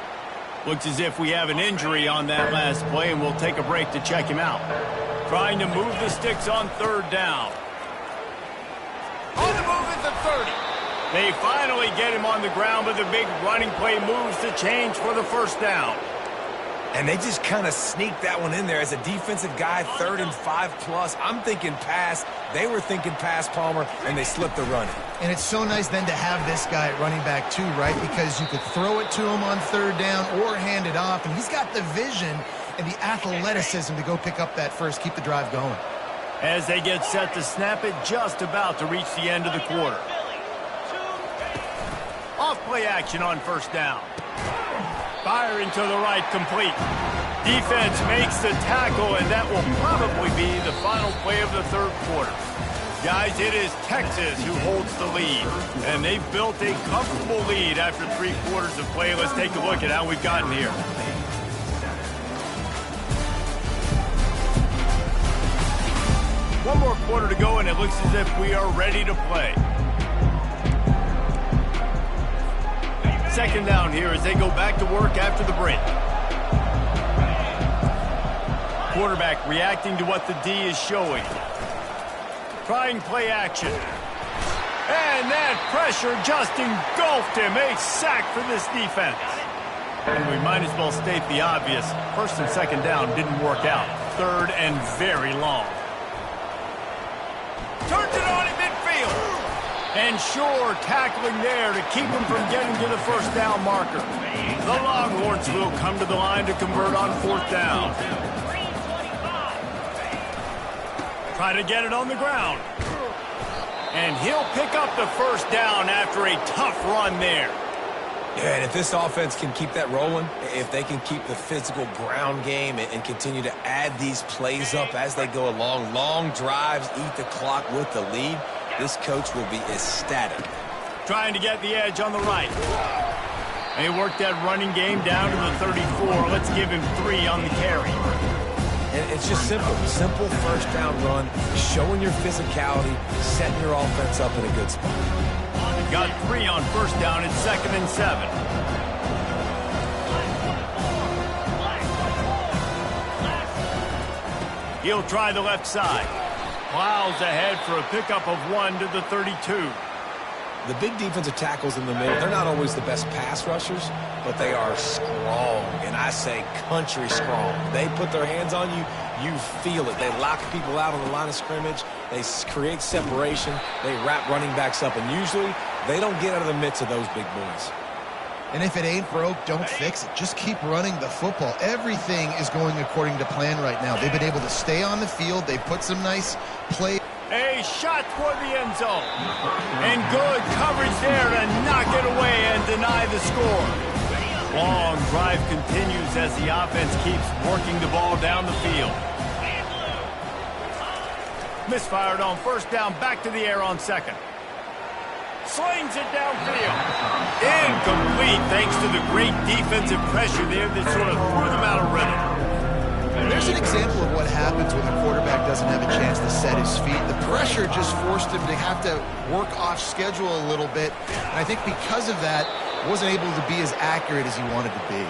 S1: Looks as if we have an injury on that last play, and we'll take a break to check him out. Trying to move the sticks on third down. On the move at the 30. They finally get him on the ground, but the big running play moves the change for the first down.
S3: And they just kind of sneaked that one in there as a defensive guy, 3rd and 5+. I'm thinking pass. They were thinking pass, Palmer, and they slipped the run in.
S2: And it's so nice then to have this guy at running back too, right? Because you could throw it to him on third down or hand it off, and he's got the vision and the athleticism to go pick up that first, keep the drive going.
S1: As they get set to snap it, just about to reach the end of the quarter. Off play action on first down. Firing to the right, complete. Defense makes the tackle, and that will probably be the final play of the third quarter. Guys, it is Texas who holds the lead, and they've built a comfortable lead after 3 quarters of play. Let's take a look at how we've gotten here. One more quarter to go, and it looks as if we are ready to play. Second down here as they go back to work after the break. Quarterback reacting to what the D is showing. Trying play action. And that pressure just engulfed him. A sack for this defense. And we might as well state the obvious. First and second down didn't work out. Third and very long. Turns it on in midfield. And sure, tackling there to keep him from getting to the first down marker. The Longhorns will come to the line to convert on fourth down. Try to get it on the ground. And he'll pick up the first down after a tough run there.
S3: Yeah, and if this offense can keep that rolling, if they can keep the physical ground game and continue to add these plays up as they go along, long drives, eat the clock with the lead, this coach will be ecstatic.
S1: Trying to get the edge on the right. They work that running game down to the 34. Let's give him 3 on the carry.
S3: And it's just simple. Simple first down run, showing your physicality, setting your offense up in a good spot.
S1: Got 3 on first down. It's 2nd and 7. He'll try the left side. Plows ahead for a pickup of 1 to the 32.
S3: The big defensive tackles in the middle, they're not always the best pass rushers, but they are strong, and I say country strong. They put their hands on you, you feel it. They lock people out on the line of scrimmage. They create separation. They wrap running backs up, and usually they don't get out of the midst of those big boys.
S2: And if it ain't broke, don't fix it. Just keep running the football. Everything is going according to plan right now. They've been able to stay on the field. They've put some nice play.
S1: A shot toward the end zone. And good coverage there to knock it away and deny the score. Long drive continues as the offense keeps working the ball down the field. Misfired on first down, back to the air on second. Slings it downfield. Incomplete thanks to the great defensive pressure there that sort of threw them out of rhythm.
S2: There's an example of what happens when the quarterback doesn't have a chance to set his feet. The pressure just forced him to have to work off schedule a little bit. And I think because of that, wasn't able to be as accurate as he wanted to be.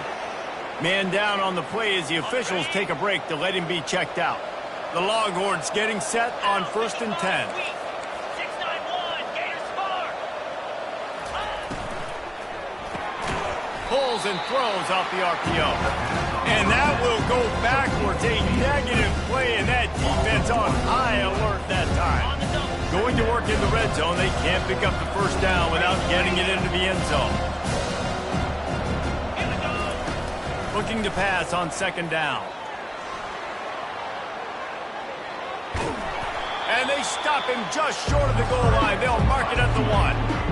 S1: Man down on the play as the officials take a break to let him be checked out. The Longhorns getting set on 1st and 10. Pulls and throws off the RPO. And that will go backwards. A negative play, and that defense on high alert that time. Going to work in the red zone. They can't pick up the first down without getting it into the end zone. Looking to pass on 2nd down. And they stop him just short of the goal line. They'll mark it at the 1.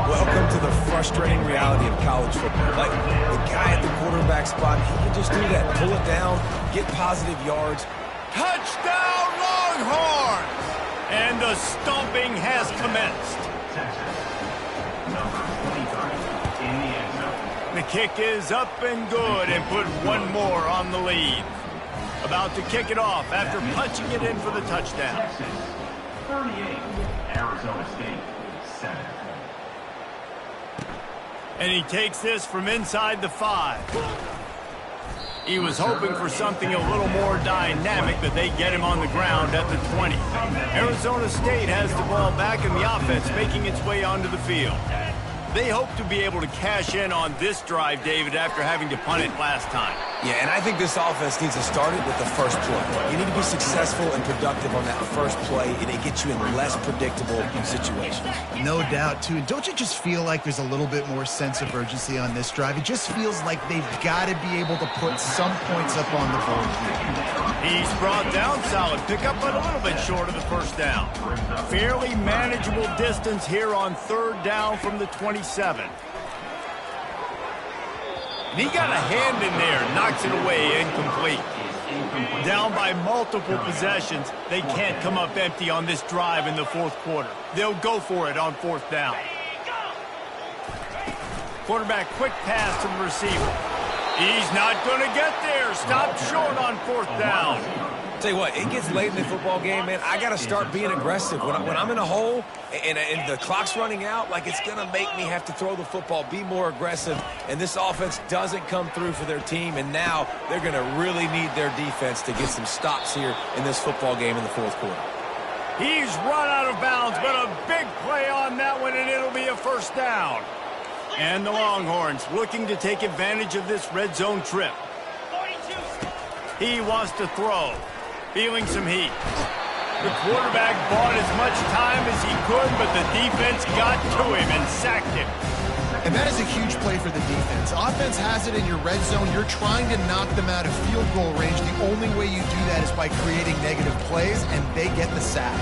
S3: Welcome to the frustrating reality of college football. Like, the guy at the quarterback quarterback spot, he can just do that. Pull it down, get positive yards.
S1: Touchdown, Longhorns! And the stomping has commenced.
S4: Number 23 in the end zone.
S1: The kick is up and good and put one more on the lead. About to kick it off after punching it in for the touchdown.
S4: Texas 38, Arizona State 7.
S1: And he takes this from inside the 5. He was hoping for something a little more dynamic, but they get him on the ground at the 20. Arizona State has the ball back in the offense, making its way onto the field. They hope to be able to cash in on this drive, David, after having to punt it last time.
S3: Yeah, and I think this offense needs to start it with the first play. You need to be successful and productive on that first play, and it gets you in less predictable situations.
S2: No doubt, too. And don't you just feel like there's a little bit more sense of urgency on this drive? It just feels like they've got to be able to put some points up on the board here.
S1: He's brought down, solid pickup, but a little bit short of the first down. Fairly manageable distance here on third down from the 27. And he got a hand in there, knocks it away, incomplete. Down by multiple possessions, they can't come up empty on this drive in the fourth quarter. They'll go for it on fourth down. Quarterback quick pass to the receiver. He's not going to get there. Stopped short on fourth down.
S3: Tell you what, it gets late in the football game, man. I got to start being aggressive. When I'm in a hole and the clock's running out, like it's going to make me have to throw the football, be more aggressive. And this offense doesn't come through for their team, and now they're going to really need their defense to get some stops here in this football game in the fourth quarter.
S1: He's run out of bounds, but a big play on that one, and it'll be a first down. And the Longhorns looking to take advantage of this red zone trip. He wants to throw. Feeling some heat. The quarterback bought as much time as he could, but the defense got to him and sacked him.
S2: And that is a huge play for the defense. Offense has it in your red zone. You're trying to knock them out of field goal range. The only way you do that is by creating negative plays, and they get the sack.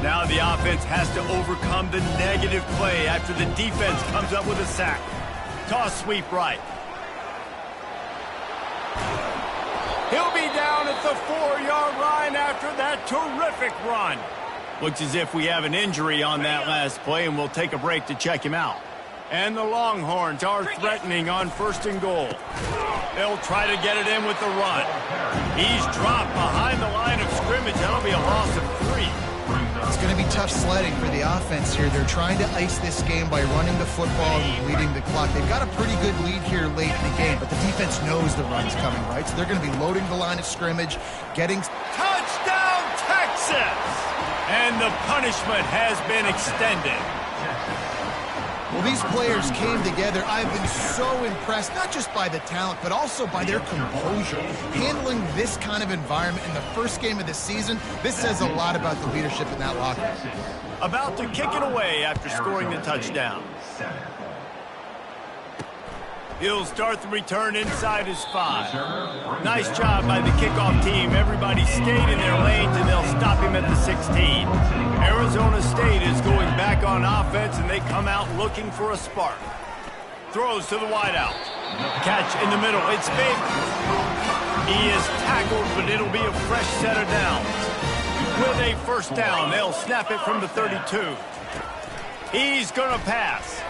S1: Now the offense has to overcome the negative play after the defense comes up with a sack. Toss sweep right. He'll be down at the 4-yard line after that terrific run. Looks as if we have an injury on that last play, and we'll take a break to check him out. And the Longhorns are threatening on first and goal. They'll try to get it in with the run. He's dropped behind the line of scrimmage. That'll be a loss of 3.
S2: It's going to be tough sledding for the offense here. They're trying to ice this game by running the football and bleeding the clock. They've got a pretty good lead here late in the game, but the defense knows the run's coming, right? So they're going to be loading the line of scrimmage, getting...
S1: Touchdown, Texas! And the punishment has been extended.
S2: Well, these players came together. I've been so impressed, not just by the talent, but also by their composure. Handling this kind of environment in the first game of the season, this says a lot about the leadership in that locker room.
S1: About to kick it away after scoring the touchdown. He'll start the return inside his 5. Nice job by the kickoff team. Everybody stayed in their lanes, and they'll stop him at the 16. Arizona State is going back on offense, and they come out looking for a spark. Throws to the wideout. Catch in the middle. It's big. He is tackled, but it'll be a fresh set of downs. With a first down, they'll snap it from the 32. He's going to pass.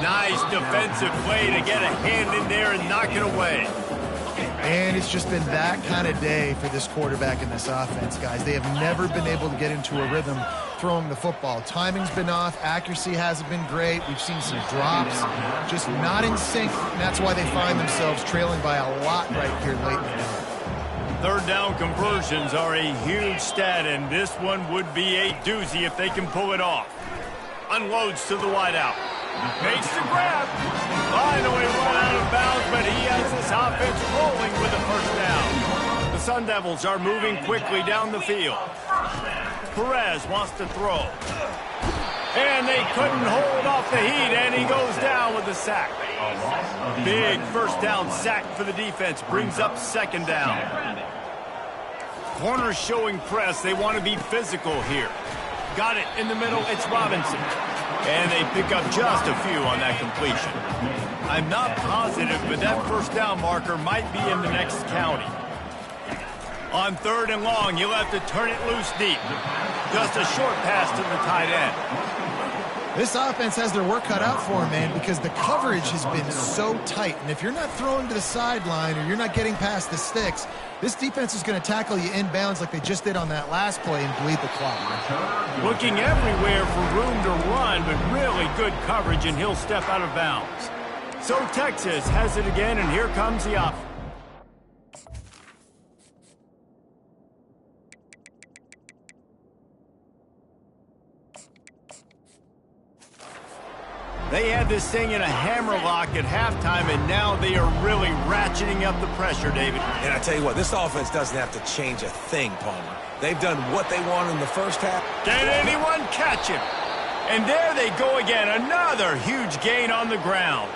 S1: Nice defensive play to get a hand in there and knock it away.
S2: And it's just been that kind of day for this quarterback and this offense, guys. They have never been able to get into a rhythm throwing the football. Timing's been off. Accuracy hasn't been great. We've seen some drops. Just not in sync, and that's why they find themselves trailing by a lot right here late in the game.
S1: Third down conversions are a huge stat, and this one would be a doozy if they can pull it off. Unloads to the wideout. Makes the grab. Finally run out of bounds, but he has this offense rolling with a first down. The Sun Devils are moving quickly down the field. Perez wants to throw. And they couldn't hold off the heat, and he goes down with the sack. Big first down sack for the defense. Brings up second down. Corners showing press. They want to be physical here. Got it in the middle. It's Robinson. And they pick up just a few on that completion. I'm not positive, but that first down marker might be in the next county. On 3rd and long, you'll have to turn it loose deep. Just a short pass to the tight end.
S2: This offense has their work cut out for them, man, because the coverage has been so tight. And if you're not throwing to the sideline or you're not getting past the sticks, this defense is going to tackle you inbounds like they just did on that last play and bleed the clock.
S1: Looking everywhere for room to run, but really good coverage, and he'll step out of bounds. So Texas has it again, and here comes the offense. They had this thing in a hammerlock at halftime, and now they are really ratcheting up the pressure, David.
S3: And I tell you what, this offense doesn't have to change a thing, Palmer. They've done what they want in the first half.
S1: Can anyone catch him? And there they go again, another huge gain on the ground.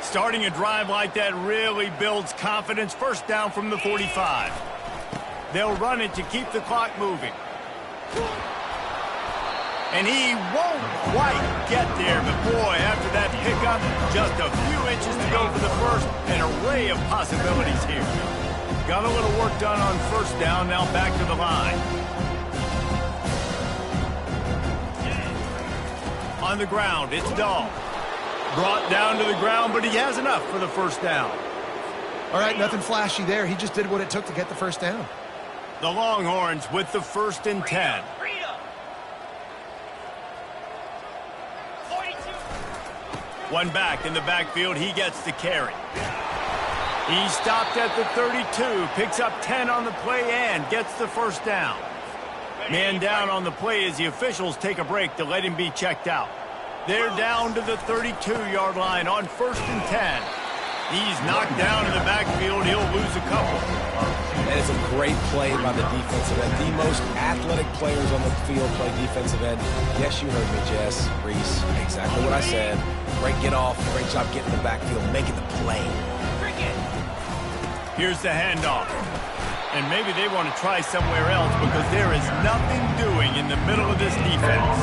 S1: Starting a drive like that really builds confidence. First down from the 45. They'll run it to keep the clock moving. And he won't quite get there, but boy, after that pickup, just a few inches to go for the first. An array of possibilities here. Got a little work done on first down, now back to the line. On the ground, it's Dahl. Brought down to the ground, but he has enough for the first down.
S2: All right, nothing flashy there. He just did what it took to get the first down.
S1: The Longhorns with the 1st and 10. One back in the backfield, he gets the carry. He stopped at the 32, picks up 10 on the play and gets the first down. Man down on the play as the officials take a break to let him be checked out. They're down to the 32-yard line on 1st and 10. He's knocked down in the backfield. He'll lose a couple.
S3: And it's a great play by the defensive end. The most athletic players on the field play defensive end. Yes, you heard me, Jess, Reese. Exactly what I said. Great get off. Great job getting the backfield, making the play.
S1: Here's the handoff. And maybe they want to try somewhere else because there is nothing doing in the middle of this defense.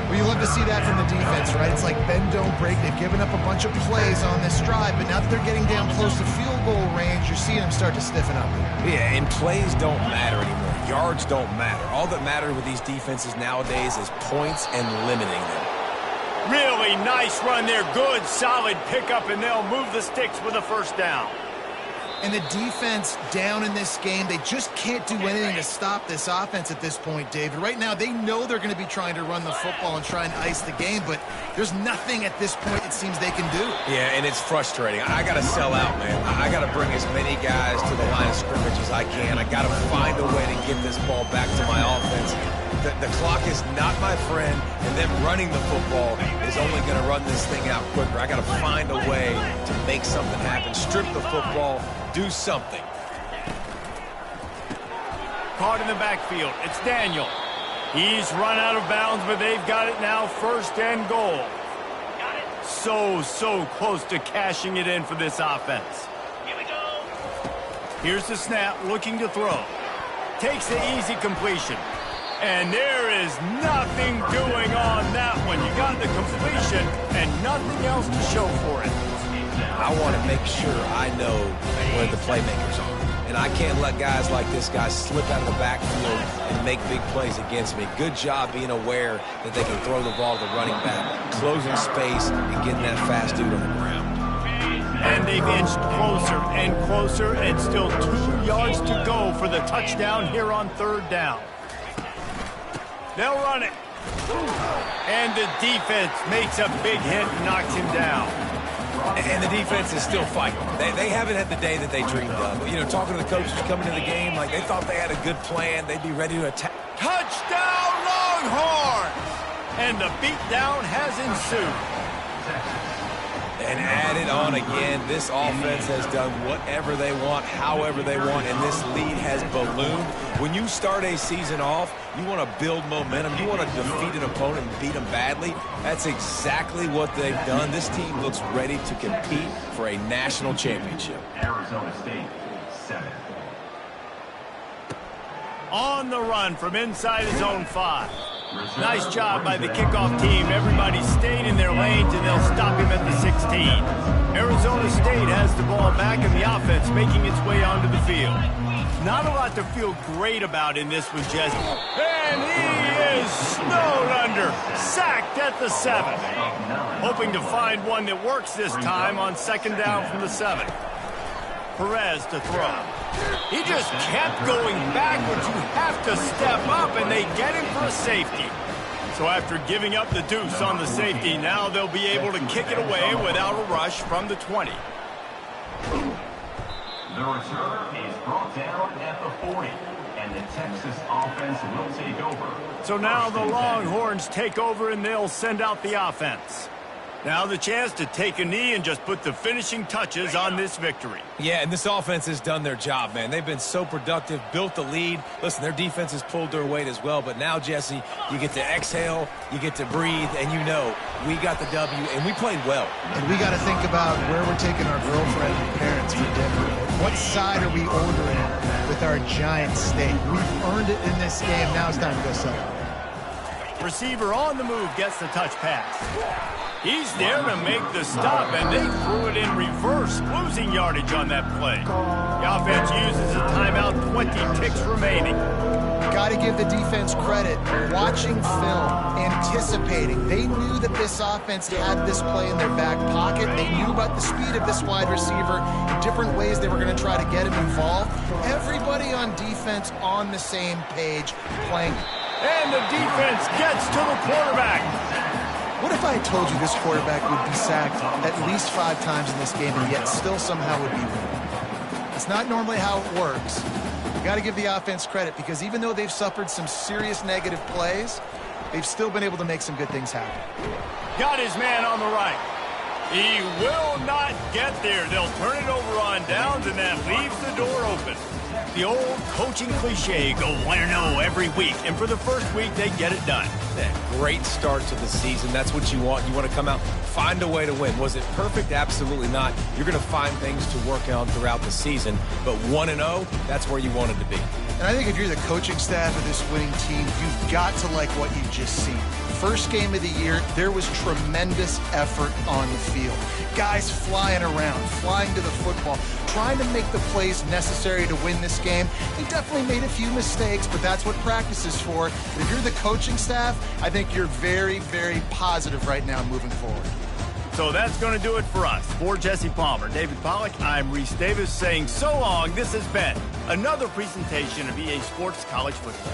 S2: Well, you love to see that from the defense, right? It's like bend, don't break. They've given up a bunch of plays on this drive, but now that they're getting down close to field goal range, you're seeing them start to stiffen up.
S3: Yeah, and plays don't matter anymore. Yards don't matter. All that matters with these defenses nowadays is points and limiting them.
S1: Really nice run there. Good, solid pickup, and they'll move the sticks with a first down.
S2: And the defense down in this game, they just can't do anything to stop this offense at this point, David. Right now, they know they're going to be trying to run the football and try and ice the game, but there's nothing at this point it seems they can do.
S3: Yeah, and it's frustrating. I got to sell out, man. I got to bring as many guys to the line of scrimmage as I can. I got to find a way to get this ball back to my offense. The clock is not my friend, and them running the football is only going to run this thing out quicker. I got to find a way to make something happen, strip the football, do something.
S1: Caught in the backfield. It's Daniel. He's run out of bounds, but they've got it now, 1st and goal. So close to cashing it in for this offense.
S5: Here we go.
S1: Here's the snap, looking to throw. Takes the easy completion. And there is nothing doing on that one. You got the completion and nothing else to show for it.
S3: I want to make sure I know where the playmakers are. And I can't let guys like this guy slip out of the backfield and make big plays against me. Good job being aware that they can throw the ball to the running back, closing space, and getting that fast dude on the ground.
S1: And they've inched closer and closer, and still 2 yards to go for the touchdown here on 3rd down. They'll run it. And the defense makes a big hit and knocks him down.
S3: And the defense is still fighting. They haven't had the day that they dreamed of. You know, talking to the coaches coming into the game, like they thought they had a good plan. They'd be ready to attack.
S1: Touchdown, Longhorns! And the beatdown has ensued.
S3: And added on again, this offense has done whatever they want, however they want, and this lead has ballooned. When you start a season off, you want to build momentum. You want to defeat an opponent and beat them badly. That's exactly what they've done. This team looks ready to compete for a national championship.
S4: Arizona State, 7.
S1: On the run from inside his own 5. Nice job by the kickoff team. Everybody stayed in their lanes, and they'll stop him at the 16. Arizona State has the ball back in the offense, making its way onto the field. Not a lot to feel great about in this one, Jesse. And he is snowed under, sacked at the 7. Hoping to find one that works this time on second down from the 7. Perez to throw. He just kept going backwards. You have to step up, and they get him for a safety. So after giving up the deuce on the safety, now they'll be able to kick it away without a rush from the 20.
S4: The return is brought down at the 40, and the Texas offense will take over.
S1: So now the Longhorns take over, and they'll send out the offense. Now the chance to take a knee and just put the finishing touches on this victory.
S3: Yeah, and this offense has done their job, man. They've been so productive, built the lead. Listen, their defense has pulled their weight as well. But now, Jesse, you get to exhale, you get to breathe, and you know we got the W, and we played well.
S2: And we got to think about where we're taking our girlfriend and parents for dinner. What side are we ordering with our giant steak? We've earned it in this game. Now it's time to go celebrate.
S1: Receiver on the move gets the touch pass. He's there to make the stop, and they threw it in reverse, losing yardage on that play. The offense uses a timeout, 20 ticks remaining.
S2: Got to give the defense credit. Watching film, anticipating. They knew that this offense had this play in their back pocket. They knew about the speed of this wide receiver, in different ways they were going to try to get him involved. Everybody on defense on the same page playing.
S1: And the defense gets to the quarterback.
S2: What if I told you this quarterback would be sacked at least 5 times in this game and yet still somehow would be winning? It's not normally how it works. You got to give the offense credit because even though they've suffered some serious negative plays, they've still been able to make some good things happen.
S1: Got his man on the right. He will not get there. They'll turn it over on downs, and that leaves the door open. The old coaching cliche, go 1-0 every week, and for the first week, they get it done.
S3: Great start to the season. That's what you want. You want to come out, find a way to win. Was it perfect? Absolutely not. You're going to find things to work on throughout the season, but 1-0, that's where you wanted to be.
S2: And I think if you're the coaching staff of this winning team, you've got to like what you've just seen. First game of the year, there was tremendous effort on the field. Guys flying around, flying to the football, trying to make the plays necessary to win this game. They definitely made a few mistakes, but that's what practice is for. And if you're the coaching staff, I think you're very, very positive right now moving forward.
S1: So that's going to do it for us. For Jesse Palmer, David Pollack, I'm Reese Davis saying so long. This has been another presentation of EA Sports College Football.